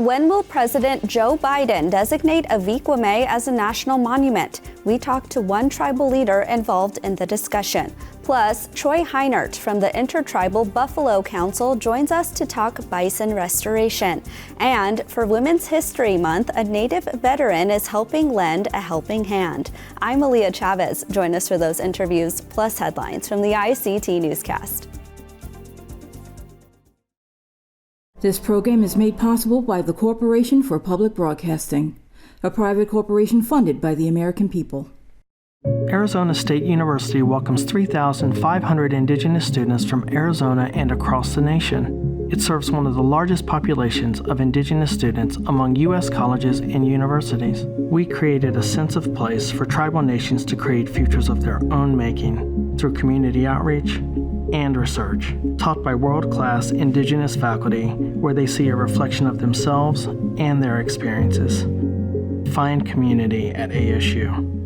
when will President Joe Biden designate Avi Kwa Me as a national monument? We talked to one tribal leader involved in the discussion. Plus, Troy Heinert from the Intertribal Buffalo Council joins us to talk bison restoration. And for Women's History Month, a Native veteran is helping lend a helping hand. I'm Aaliyah Chavez. Join us for those interviews, plus headlines from the ICT Newscast. This program is made possible by the Corporation for Public Broadcasting, a private corporation funded by the American people. Arizona State University welcomes 3,500 Indigenous students from Arizona and across the nation. It serves one of the largest populations of Indigenous students among U.S. colleges and universities. We created a sense of place for tribal nations to create futures of their own making through community outreach and research, taught by world-class Indigenous faculty where they see a reflection of themselves and their experiences. Find community at ASU.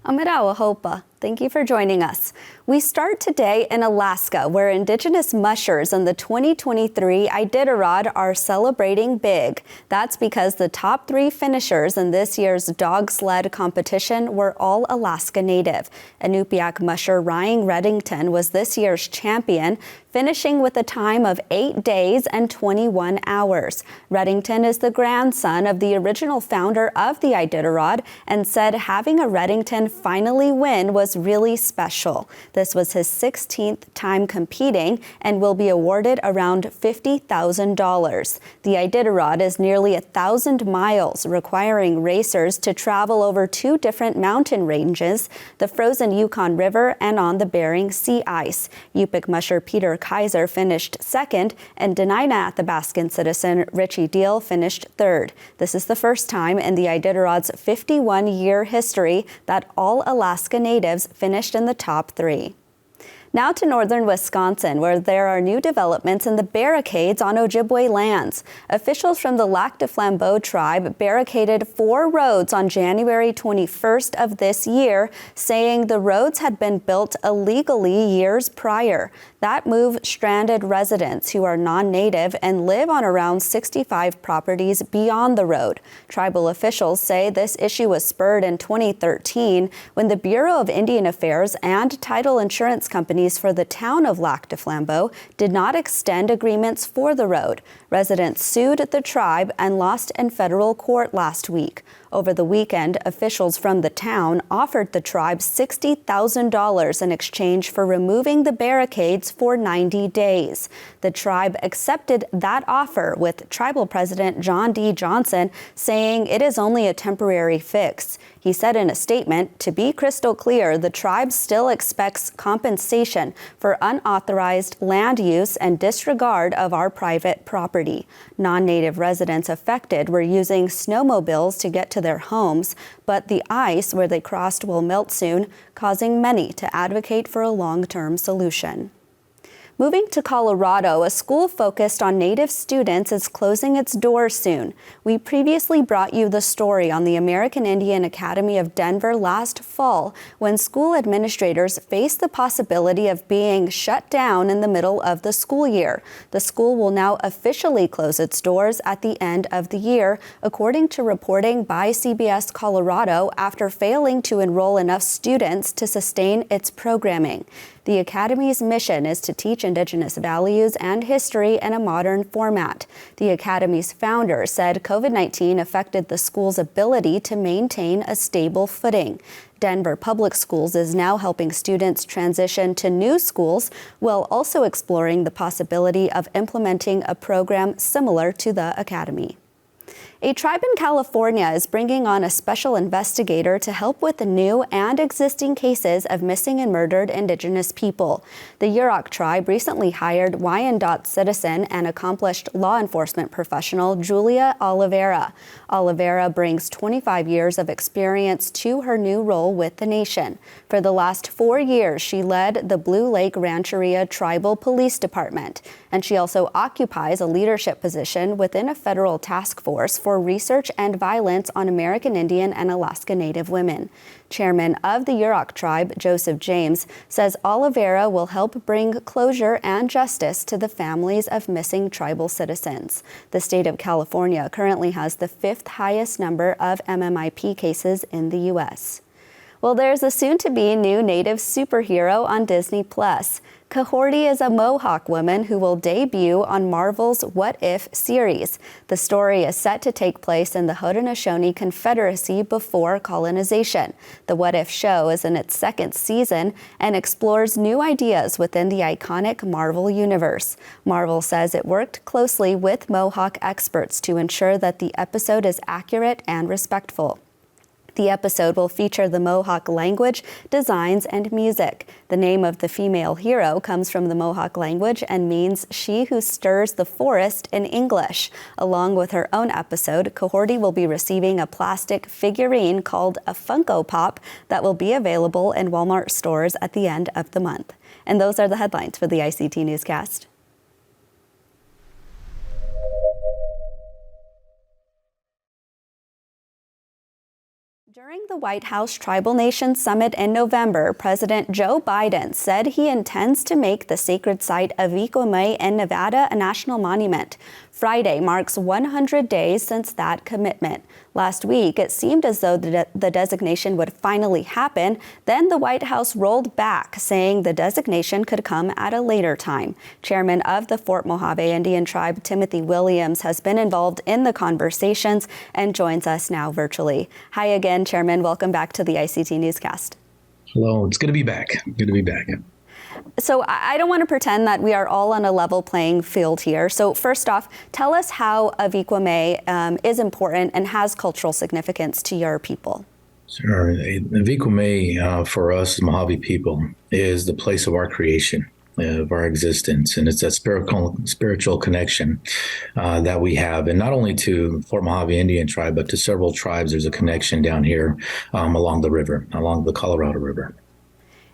Amirawa Hopa, thank you for joining us. We start today in Alaska, where Indigenous mushers in the 2023 Iditarod are celebrating big. That's because the top 3 finishers in this year's dog sled competition were all Alaska Native. Inupiaq musher Ryan Reddington was this year's champion, finishing with a time of 8 days and 21 hours. Reddington is the grandson of the original founder of the Iditarod and said having a Reddington finally win was really special. This was his 16th time competing and will be awarded around $50,000. The Iditarod is nearly 1,000 miles, requiring racers to travel over 2 different mountain ranges, the frozen Yukon River and on the Bering Sea ice. Yupik musher Peter Kaiser finished second, and Dena'ina Athabascan citizen Richie Deal finished third. This is the first time in the Iditarod's 51-year history that all Alaska Natives finished in the top 3. Now to northern Wisconsin, where there are new developments in the barricades on Ojibwe lands. Officials from the Lac du Flambeau tribe barricaded 4 roads on January 21st of this year, saying the roads had been built illegally years prior. That move stranded residents who are non-native and live on around 65 properties beyond the road. Tribal officials say this issue was spurred in 2013 when the Bureau of Indian Affairs and title insurance companies for the town of Lac du Flambeau did not extend agreements for the road. Residents sued the tribe and lost in federal court last week. Over the weekend, officials from the town offered the tribe $60,000 in exchange for removing the barricades for 90 days. The tribe accepted that offer, with tribal president John D. Johnson saying it is only a temporary fix. He said in a statement, "To be crystal clear, the tribe still expects compensation for unauthorized land use and disregard of our private property." Non-native residents affected were using snowmobiles to get to their homes, but the ice where they crossed will melt soon, causing many to advocate for a long-term solution. Moving to Colorado, a school focused on Native students is closing its doors soon. We previously brought you the story on the American Indian Academy of Denver last fall, when school administrators faced the possibility of being shut down in the middle of the school year. The school will now officially close its doors at the end of the year, according to reporting by CBS Colorado, after failing to enroll enough students to sustain its programming. The Academy's mission is to teach Indigenous values and history in a modern format. The Academy's founder said COVID-19 affected the school's ability to maintain a stable footing. Denver Public Schools is now helping students transition to new schools while also exploring the possibility of implementing a program similar to the Academy. A tribe in California is bringing on a special investigator to help with the new and existing cases of missing and murdered Indigenous people. The Yurok tribe recently hired Wyandotte citizen and accomplished law enforcement professional Julia Oliveira. Oliveira brings 25 years of experience to her new role with the nation. For the last 4 years, she led the Blue Lake Rancheria Tribal Police Department, and she also occupies a leadership position within a federal task force for research and violence on American Indian and Alaska Native women. Chairman of the Yurok tribe, Joseph James, says Oliveira will help bring closure and justice to the families of missing tribal citizens. The state of California currently has the 5th highest number of MMIP cases in the U.S. Well, there's a soon-to-be new Native superhero on Disney+. Kahorti is a Mohawk woman who will debut on Marvel's What If series. The story is set to take place in the Haudenosaunee Confederacy before colonization. The What If show is in its 2nd season and explores new ideas within the iconic Marvel universe. Marvel says it worked closely with Mohawk experts to ensure that the episode is accurate and respectful. The episode will feature the Mohawk language, designs, and music. The name of the female hero comes from the Mohawk language and means she who stirs the forest in English. Along with her own episode, Kahorti will be receiving a plastic figurine called a Funko Pop that will be available in Walmart stores at the end of the month. And those are the headlines for the ICT Newscast. During the White House Tribal Nations Summit in November, President Joe Biden said he intends to make the sacred site of Avi Kwa Me in Nevada a national monument. Friday marks 100 days since that commitment. Last week, it seemed as though the designation would finally happen. Then the White House rolled back, saying the designation could come at a later time. Chairman of the Fort Mojave Indian Tribe, Timothy Williams, has been involved in the conversations and joins us now virtually. Hi again, Chairman. Welcome back to the ICT Newscast. Hello. It's good to be back. Good to be back. So I don't want to pretend that we are all on a level playing field here. So first off, tell us how Avi Kwa Me is important and has cultural significance to your people. Sure. Avi Kwa Me, for us, the Mojave people, is the place of our creation, of our existence. And it's that spiritual connection that we have. And not only to Fort Mojave Indian Tribe, but to several tribes. There's a connection down here along the river, along the Colorado River.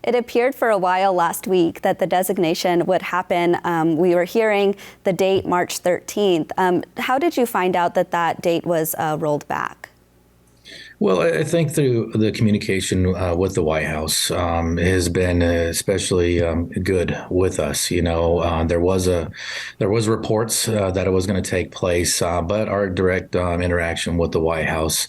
It appeared for a while last week that the designation would happen. We were hearing the date March 13th. How did you find out that that date was rolled back? Well, I think through the communication with the White House has been especially good with us. You know, there was reports that it was going to take place, but our direct interaction with the White House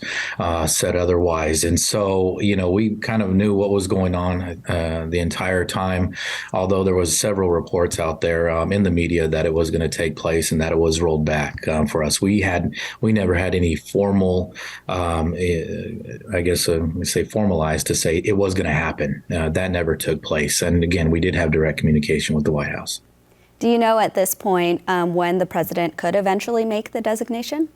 said otherwise. And so, you know, we kind of knew what was going on the entire time, although there was several reports out there in the media that it was going to take place and that it was rolled back for us. We never had any formal formalized to say it was going to happen. That never took place. And again, we did have direct communication with the White House. Do you know at this point when the president could eventually make the designation?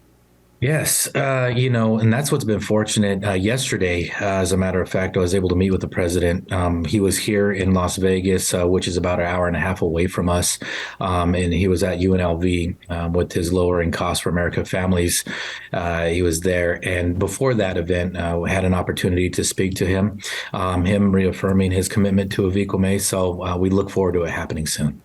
Yes, you know, and that's what's been fortunate. Yesterday, as a matter of fact, I was able to meet with the president. He was here in Las Vegas, which is about an hour and a half away from us. And he was at UNLV with his Lowering Costs for America Families. He was there. And before that event, we had an opportunity to speak to him, reaffirming his commitment to Avi Kwa Me. So we look forward to it happening soon.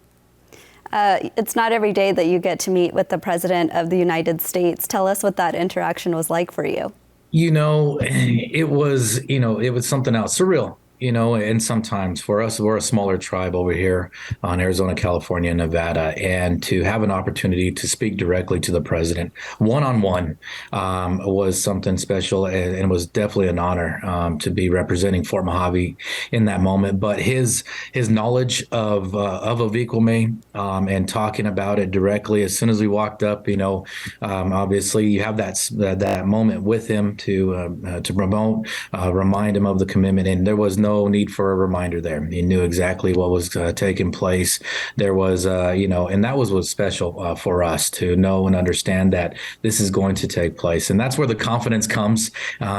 It's not every day that you get to meet with the President of the United States. Tell us what that interaction was like for you. You know, it was something else, surreal. You know, and sometimes for us, we're a smaller tribe over here on Arizona, California, and Nevada, and to have an opportunity to speak directly to the president one-on-one was something special, and it was definitely an honor to be representing Fort Mojave in that moment. But his knowledge of Avi Kwa Me and talking about it directly as soon as we walked up, you know, obviously you have that moment with him to promote, remind him of the commitment, and there was no no need for a reminder there. He knew exactly what was taking place. There was, and that was what's special for us to know and understand that this is going to take place. And that's where the confidence comes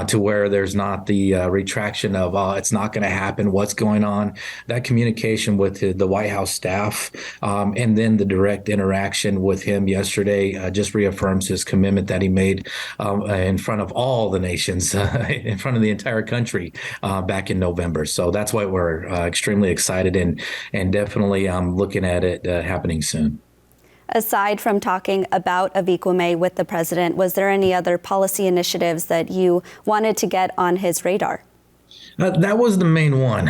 to where there's not the retraction of, it's not going to happen. What's going on? That communication with the White House staff and then the direct interaction with him yesterday just reaffirms his commitment that he made in front of all the nations, in front of the entire country back in November. So that's why we're extremely excited and definitely looking at it happening soon. Aside from talking about Avi Kwa Me with the president, was there any other policy initiatives that you wanted to get on his radar? That was the main one,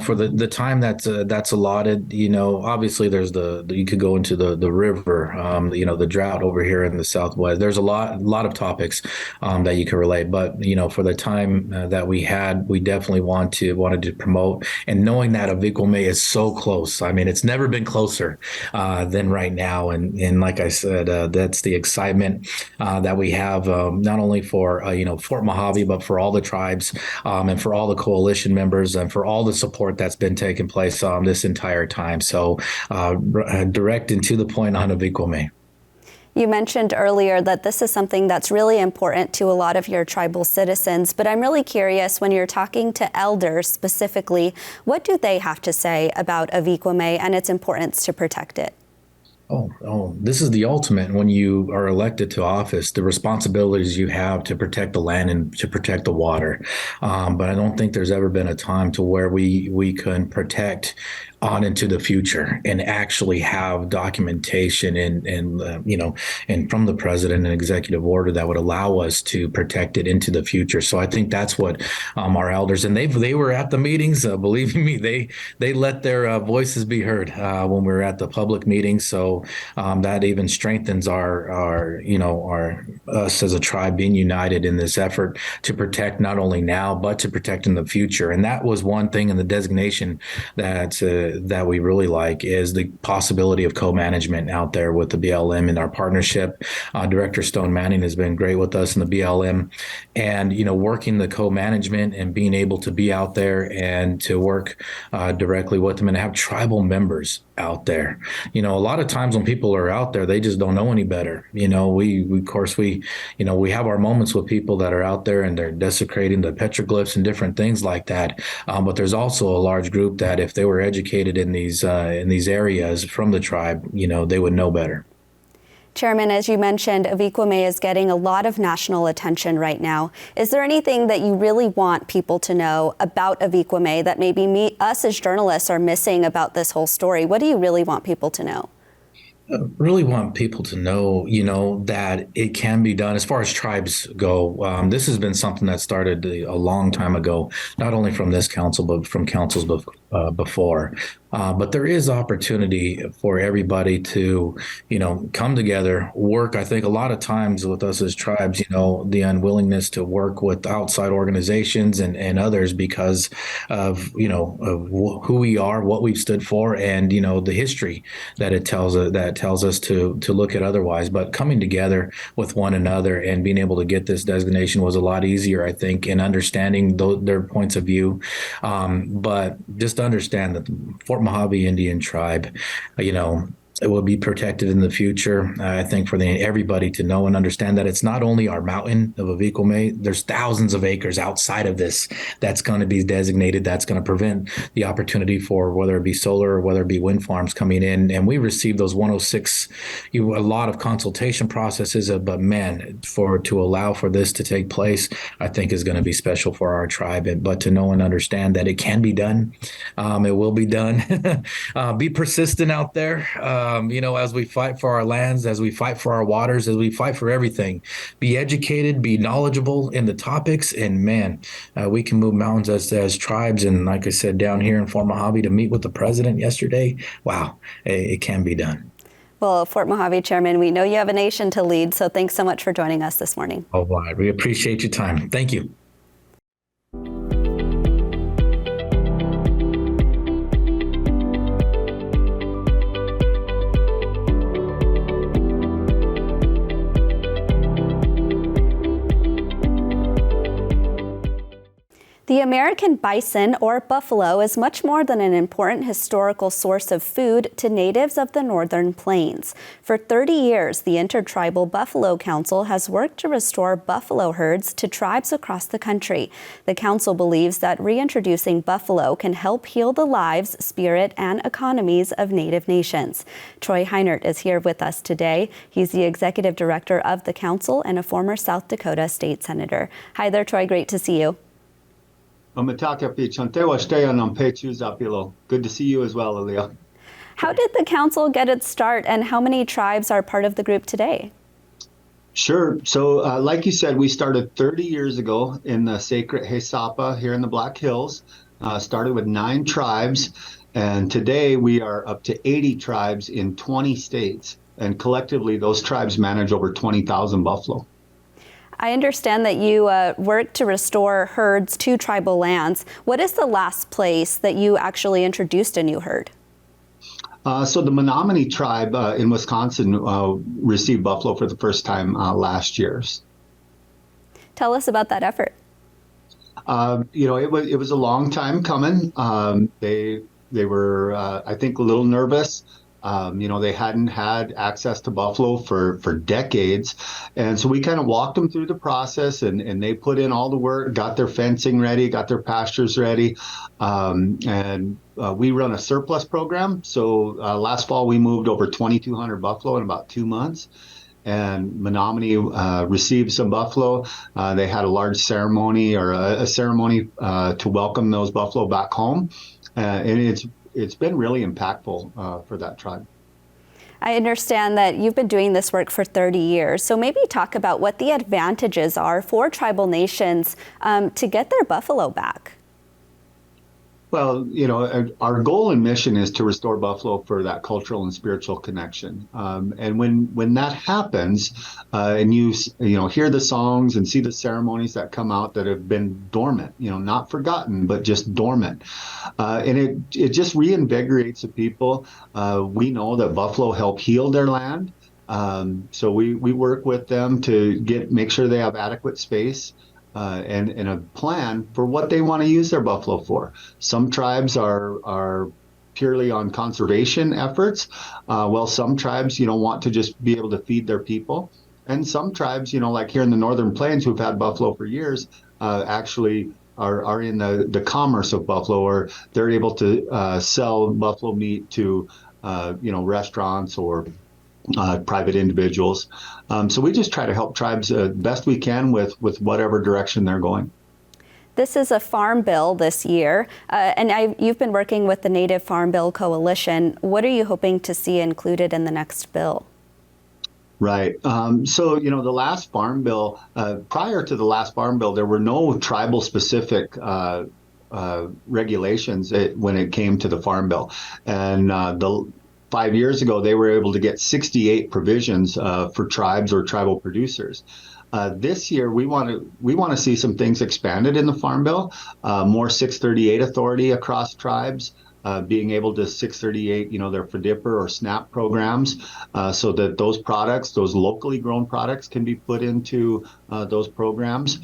for the time that's allotted. Obviously there's you could go into the river, the drought over here in the Southwest. There's a lot of topics that you could relate. But, for the time that we had, we definitely wanted to promote, and knowing that Avi Kwa Me is so close. I mean, it's never been closer than right now. And like I said, that's the excitement that we have, not only for, Fort Mojave, but for all the tribes and for all the coalition members and for all the support that's been taking place this entire time. So direct and to the point on Avi Kwa Me. You mentioned earlier that this is something that's really important to a lot of your tribal citizens, but I'm really curious, when you're talking to elders specifically, what do they have to say about Avi Kwa Me and its importance to protect it? Oh, this is the ultimate. When you are elected to office, the responsibilities you have to protect the land and to protect the water. But I don't think there's ever been a time to where we can protect on into the future and actually have documentation and from the president and executive order that would allow us to protect it into the future. So I think that's what our elders, and they were at the meetings. Believe me, they let their voices be heard when we were at the public meetings. So that even strengthens our us as a tribe being united in this effort to protect not only now but to protect in the future. And that was one thing in the designation that we really like, is the possibility of co-management out there with the BLM and our partnership. Director Stone Manning has been great with us in the BLM, and working the co-management and being able to be out there and to work directly with them and have tribal members out there. A lot of times when people are out there, they just don't know any better. We have our moments with people that are out there and they're desecrating the petroglyphs and different things like that. But there's also a large group that, if they were educated in these areas from the tribe, they would know better. Chairman, as you mentioned, Avi Kwa Me is getting a lot of national attention right now. Is there anything that you really want people to know about Avi Kwa Me that maybe us as journalists are missing about this whole story? What do you really want people to know? Really want people to know, that it can be done. As far as tribes go, this has been something that started a long time ago, not only from this council, but from councils before. But there is opportunity for everybody to, come together, work. I think a lot of times with us as tribes, the unwillingness to work with outside organizations and others because of, of who we are, what we've stood for, and, the history that tells us to look at otherwise. But coming together with one another and being able to get this designation was a lot easier, I think, in understanding their points of view. But just understand that the Fort Mojave Indian Tribe, it will be protected in the future. I think for everybody to know and understand that it's not only our mountain of Avi Kwa Me, there's thousands of acres outside of this that's going to be designated, that's going to prevent the opportunity for whether it be solar or whether it be wind farms coming in. And we received those 106, a lot of consultation processes, but man, to allow for this to take place, I think is going to be special for our tribe. But to know and understand that it can be done, it will be done. Be persistent out there. As we fight for our lands, as we fight for our waters, as we fight for everything, be educated, be knowledgeable in the topics, and man, we can move mountains as tribes. And like I said, down here in Fort Mojave to meet with the president yesterday, wow, it can be done. Well, Fort Mojave Chairman, we know you have a nation to lead, so thanks so much for joining us this morning. Oh, wow. We appreciate your time. Thank you. The The American bison, or buffalo, is much more than an important historical source of food to natives of the Northern Plains. For 30 years, the Intertribal Buffalo Council has worked to restore buffalo herds to tribes across the country. The council believes that reintroducing buffalo can help heal the lives, spirit, and economies of Native nations. Troy Heinert is here with us today. He's the executive director of the council and a former South Dakota state senator. Hi there, Troy. Great to see you. Good to see you as well, Aaliyah. How did the council get its start, and how many tribes are part of the group today? Sure. So like you said, we started 30 years ago in the sacred Hesapa here in the Black Hills. Started with 9 tribes, and today we are up to 80 tribes in 20 states. And collectively, those tribes manage over 20,000 buffalo. I understand that you work to restore herds to tribal lands. What is the last place that you actually introduced a new herd? So the Menominee tribe in Wisconsin received buffalo for the first time last year. Tell us about that effort. It was a long time coming. They were, I think, a little nervous. They hadn't had access to buffalo for decades. And so we kind of walked them through the process, and they put in all the work, got their fencing ready, got their pastures ready. We run a surplus program. So last fall, we moved over 2,200 buffalo in about 2 months. And Menominee received some buffalo. They had a large ceremony or a ceremony to welcome those buffalo back home. And it's been really impactful for that tribe. I understand that you've been doing this work for 30 years. So maybe talk about what the advantages are for tribal nations to get their buffalo back. Well, our goal and mission is to restore buffalo for that cultural and spiritual connection. And when that happens, and you hear the songs and see the ceremonies that come out that have been dormant, not forgotten, but just dormant, and it just reinvigorates the people. We know that buffalo help heal their land, so we work with them to make sure they have adequate space. And a plan for what they want to use their buffalo for. Some tribes are purely on conservation efforts, while some tribes, want to just be able to feed their people. And some tribes, like here in the Northern Plains, who've had buffalo for years, actually are in the commerce of buffalo, or they're able to sell buffalo meat to, restaurants or private individuals. So we just try to help tribes best we can with whatever direction they're going. This is a farm bill this year, and you've been working with the Native Farm Bill Coalition. What are you hoping to see included in the next bill? Right. So, the last farm bill, prior to the last farm bill, there were no tribal specific regulations when it came to the farm bill. And 5 years ago, they were able to get 68 provisions for tribes or tribal producers. This year, we want to see some things expanded in the Farm Bill, more 638 authority across tribes, being able to 638, their FDIPR or SNAP programs, so that those locally grown products can be put into those programs.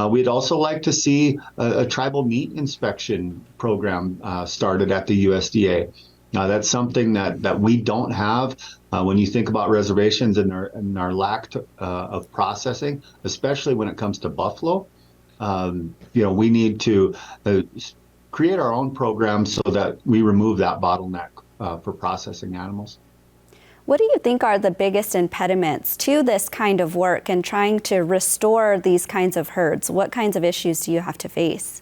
We'd also like to see a tribal meat inspection program started at the USDA. That's something that we don't have when you think about reservations and our lack of processing, especially when it comes to buffalo. We need to create our own programs so that we remove that bottleneck for processing animals. What do you think are the biggest impediments to this kind of work and trying to restore these kinds of herds? What kinds of issues do you have to face?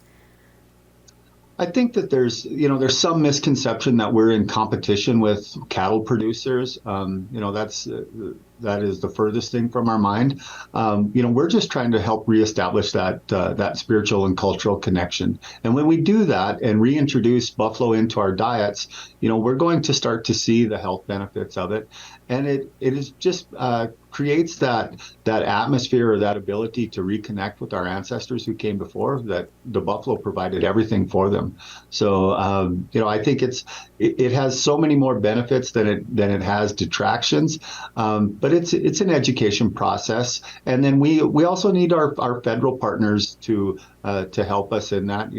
I think that there's some misconception that we're in competition with cattle producers. That is the furthest thing from our mind. We're just trying to help reestablish that spiritual and cultural connection. And when we do that and reintroduce buffalo into our diets, we're going to start to see the health benefits of it. And it is just creates that atmosphere or that ability to reconnect with our ancestors who came before, that the buffalo provided everything for them. So, I think it has so many more benefits than it has detractions. But but it's an education process. And then we also need our federal partners to help us in that.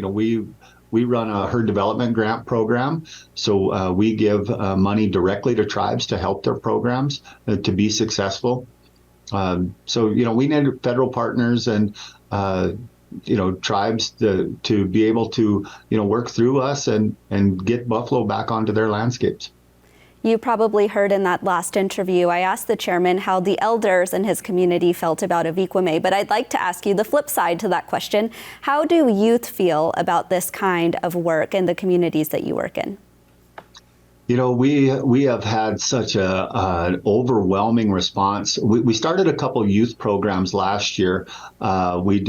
We run a herd development grant program, so we give money directly to tribes to help their programs to be successful. So we need federal partners and tribes to be able to work through us and get buffalo back onto their landscapes. You probably heard in that last interview, I asked the chairman how the elders in his community felt about Avi Kwa Me, but I'd like to ask you the flip side to that question. How do youth feel about this kind of work in the communities that you work in? We have had such an overwhelming response. We started a couple youth programs last year. We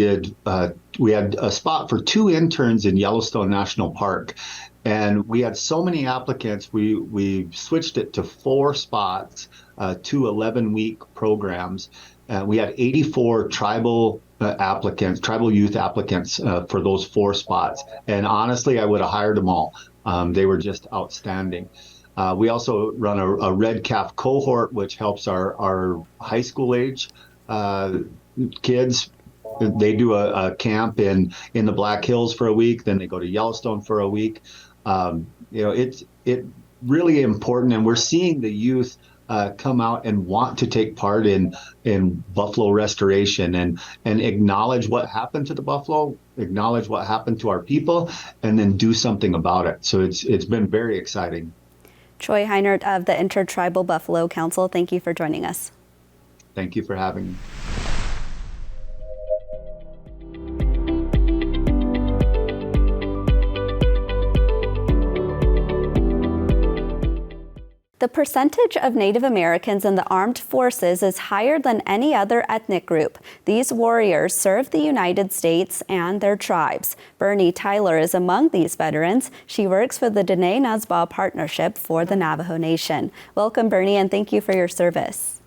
had a spot for 2 interns in Yellowstone National Park. And we had so many applicants, we switched it to 4 spots, 2 11-week programs. We had 84 tribal youth applicants for those 4 spots. And honestly, I would have hired them all. They were just outstanding. We also run a red calf cohort, which helps our high school age kids. They do a camp in the Black Hills for a week, then they go to Yellowstone for a week. It's really important, and we're seeing the youth come out and want to take part in buffalo restoration and acknowledge what happened to the buffalo, acknowledge what happened to our people, and then do something about it. So it's been very exciting. Troy Heinert of the Intertribal Buffalo Council, thank you for joining us. Thank you for having me. The percentage of Native Americans in the armed forces is higher than any other ethnic group. These warriors serve the United States and their tribes. Bernie Tyler is among these veterans. She works for the Diné Na'Zba Partnership for the Navajo Nation. Welcome, Bernie, and thank you for your service.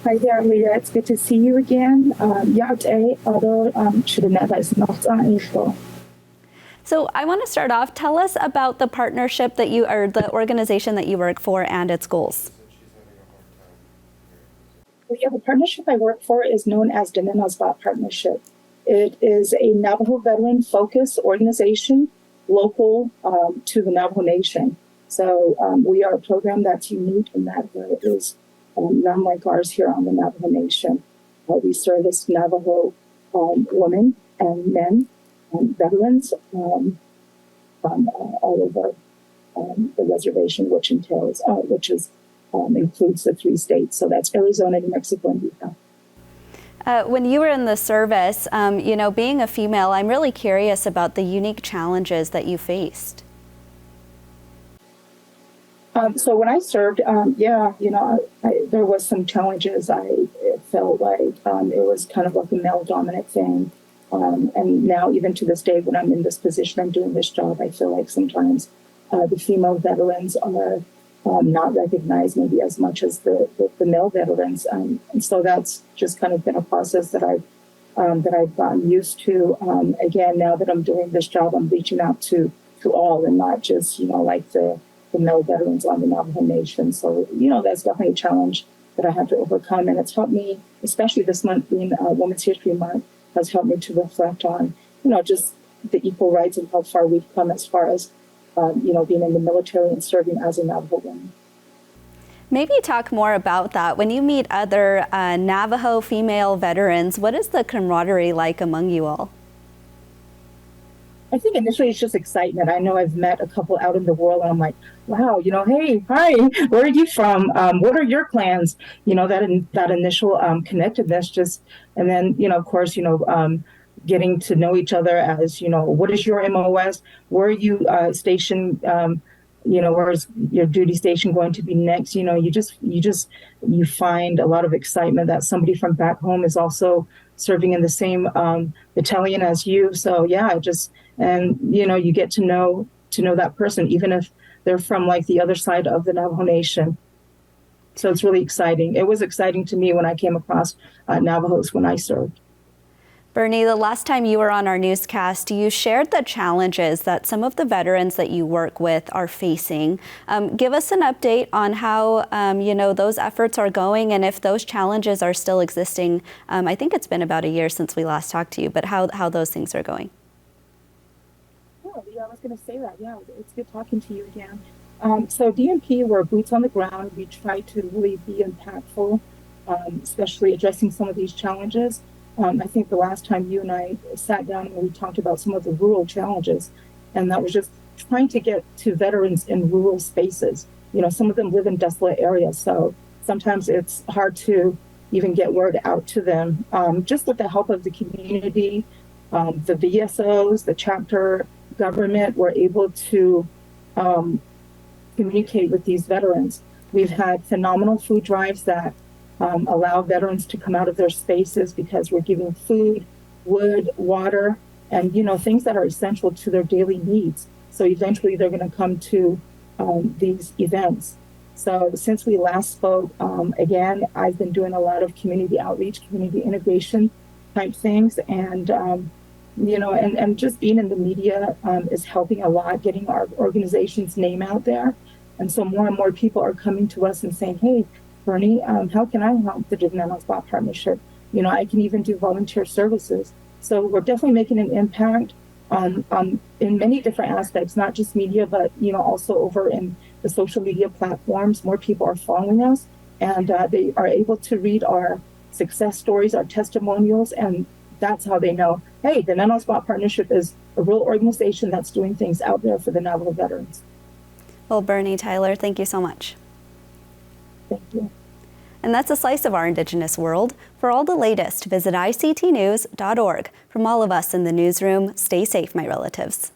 Hi there, Leah. It's good to see you again. So I want to start off. Tell us about the partnership or the organization that you work for and its goals. Yeah, the partnership I work for is known as Diné Na'Zba Partnership. It is a Navajo veteran-focused organization local to the Navajo Nation. So we are a program that's unique in that there is none like ours here on the Navajo Nation. We service Navajo women and men, veterans from all over the reservation, which includes the 3 states. So that's Arizona, New Mexico, and Utah. When you were in the service, being a female, I'm really curious about the unique challenges that you faced. So when I served, there was some challenges. I felt like it was kind of like a male-dominant thing. And now, even to this day, when I'm in this position, I'm doing this job, I feel like sometimes the female veterans are not recognized maybe as much as the male veterans. And so that's just kind of been a process that I've gotten used to. Again, now that I'm doing this job, I'm reaching out to all and not just, like the male veterans on the Navajo Nation. So, that's definitely a challenge that I have to overcome. And it's helped me, especially this month being Women's History Month, has helped me to reflect on, just the equal rights and how far we've come as far as, being in the military and serving as a Navajo woman. Maybe talk more about that. When you meet other Navajo female veterans, what is the camaraderie like among you all? I think initially it's just excitement. I know I've met a couple out in the world and I'm like, wow, hey, hi, where are you from? What are your plans? That initial connectedness just, and then, of course, getting to know each other as, what is your MOS? Where are you stationed? Where's your duty station going to be next? You find a lot of excitement that somebody from back home is also serving in the same battalion as you. So yeah, you get to know that person, even if they're from like the other side of the Navajo Nation. So it's really exciting. It was exciting to me when I came across Navajos when I served. Bernie, the last time you were on our newscast, you shared the challenges that some of the veterans that you work with are facing. Give us an update on how those efforts are going, and if those challenges are still existing. I think it's been about a year since we last talked to you, but how those things are going. Yeah, I was going to say that. Yeah, it's good talking to you again. So DMP, we're boots on the ground. We try to really be impactful, especially addressing some of these challenges. I think the last time you and I sat down and we talked about some of the rural challenges, and that was just trying to get to veterans in rural spaces. Some of them live in desolate areas, so sometimes it's hard to even get word out to them. Just with the help of the community, the VSOs, the chapter government, we're able to communicate with these veterans. We've had phenomenal food drives that allow veterans to come out of their spaces because we're giving food, wood, water, and things that are essential to their daily needs. So eventually they're going to come to these events. So since we last spoke, again, I've been doing a lot of community outreach, community integration type things, and and just being in the media is helping a lot, getting our organization's name out there. And so more and more people are coming to us and saying, hey, Bernie, how can I help the Divisional Spot Partnership? I can even do volunteer services. So we're definitely making an impact in many different aspects, not just media, but also over in the social media platforms. More people are following us, and they are able to read our success stories, our testimonials, and that's how they know, hey, the Navajo Spot Partnership is a real organization that's doing things out there for the Navajo veterans. Well, Bernie, Tyler, thank you so much. Thank you. And that's a slice of our Indigenous world. For all the latest, visit ictnews.org. From all of us in the newsroom, stay safe, my relatives.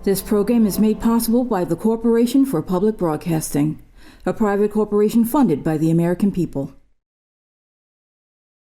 This program is made possible by the Corporation for Public Broadcasting, a private corporation funded by the American people.